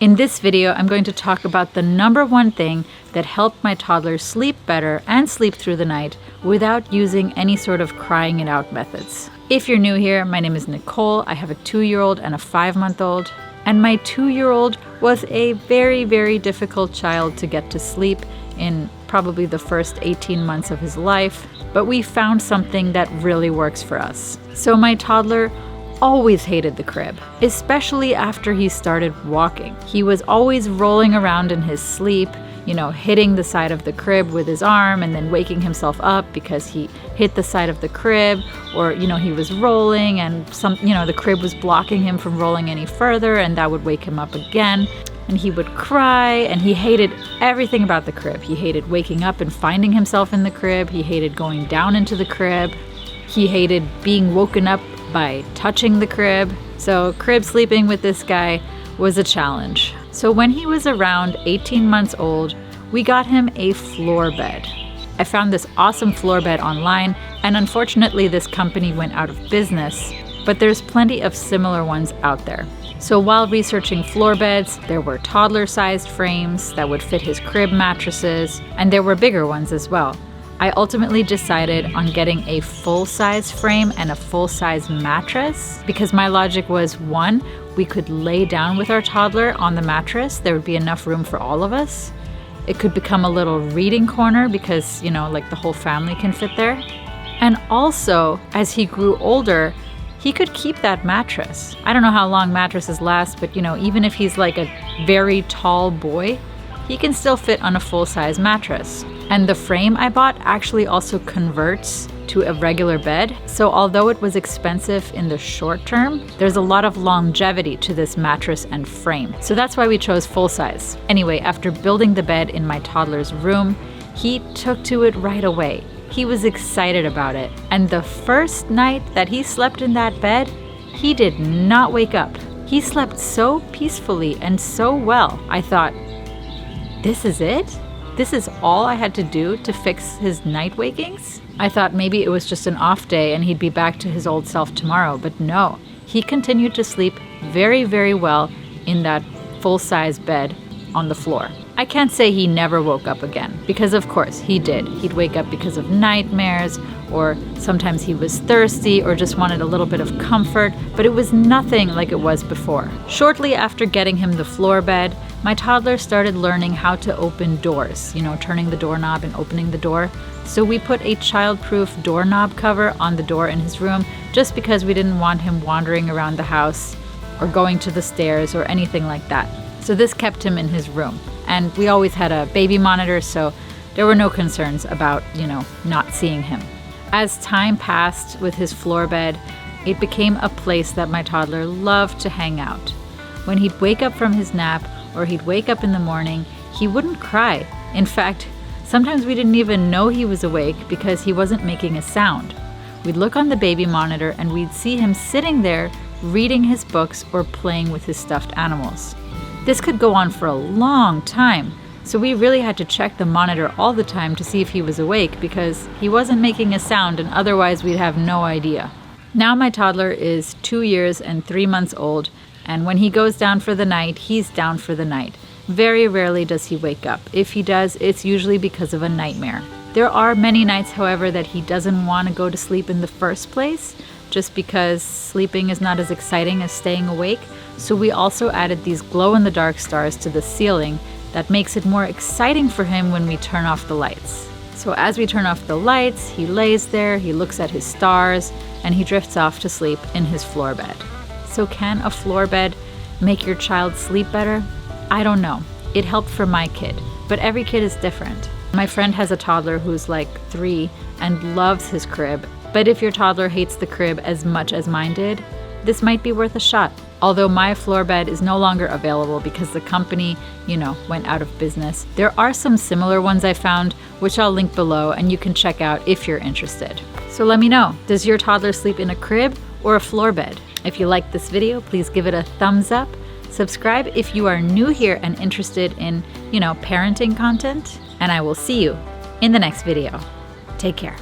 In this video, I'm going to talk about the #1 thing that helped my toddler sleep better and sleep through the night without using any sort of crying it out methods. If you're new here, my name is Nicole. I have a 2-year-old and a 5-month-old. And my 2-year-old was a very, very difficult child to get to sleep in probably the first 18 months of his life. But we found something that really works for us. So my toddler always hated the crib, especially after he started walking. He was always rolling around in his sleep, hitting the side of the crib with his arm and then waking himself up because he hit the side of the crib, or he was rolling and the crib was blocking him from rolling any further, and that would wake him up again. And he would cry, and he hated everything about the crib. He hated waking up and finding himself in the crib. He hated going down into the crib. He hated being woken up by touching the crib. So crib sleeping with this guy was a challenge. So when he was around 18 months old, we got him a floor bed. I found this awesome floor bed online, and unfortunately this company went out of business, but there's plenty of similar ones out there. So while researching floor beds, there were toddler-sized frames that would fit his crib mattresses, and there were bigger ones as well. I ultimately decided on getting a full-size frame and a full-size mattress because my logic was, 1, we could lay down with our toddler on the mattress. There would be enough room for all of us. It could become a little reading corner because, the whole family can fit there. And also, as he grew older, he could keep that mattress. I don't know how long mattresses last, but even if he's like a very tall boy, he can still fit on a full-size mattress. And the frame I bought actually also converts to a regular bed. So although it was expensive in the short term, there's a lot of longevity to this mattress and frame. So that's why we chose full-size. Anyway, after building the bed in my toddler's room, he took to it right away. He was excited about it. And the first night that he slept in that bed, he did not wake up. He slept so peacefully and so well. I thought, this is it? This is all I had to do to fix his night wakings? I thought maybe it was just an off day and he'd be back to his old self tomorrow, but no. He continued to sleep very, very well in that full-size bed on the floor. I can't say he never woke up again, because of course he did. He'd wake up because of nightmares, or sometimes he was thirsty or just wanted a little bit of comfort, but it was nothing like it was before. Shortly after getting him the floor bed, my toddler started learning how to open doors, turning the doorknob and opening the door. So we put a child-proof doorknob cover on the door in his room just because we didn't want him wandering around the house or going to the stairs or anything like that. So this kept him in his room. And we always had a baby monitor, so there were no concerns about, not seeing him. As time passed with his floor bed, it became a place that my toddler loved to hang out. When he'd wake up from his nap or he'd wake up in the morning, he wouldn't cry. In fact, sometimes we didn't even know he was awake because he wasn't making a sound. We'd look on the baby monitor and we'd see him sitting there reading his books or playing with his stuffed animals. This could go on for a long time, so we really had to check the monitor all the time to see if he was awake because he wasn't making a sound and otherwise we'd have no idea. Now my toddler is 2 years and 3 months old, and when he goes down for the night, he's down for the night. Very rarely does he wake up. If he does, it's usually because of a nightmare. There are many nights, however, that he doesn't want to go to sleep in the first place, just because sleeping is not as exciting as staying awake. So we also added these glow-in-the-dark stars to the ceiling that makes it more exciting for him when we turn off the lights. So as we turn off the lights, he lays there, he looks at his stars, and he drifts off to sleep in his floor bed. So can a floor bed make your child sleep better? I don't know. It helped for my kid, but every kid is different. My friend has a toddler who's like 3 and loves his crib, but if your toddler hates the crib as much as mine did, this might be worth a shot. Although my floor bed is no longer available because the company, went out of business, there are some similar ones I found, which I'll link below and you can check out if you're interested. So let me know, does your toddler sleep in a crib or a floor bed? If you liked this video, please give it a thumbs up. Subscribe if you are new here and interested in, parenting content. And I will see you in the next video. Take care.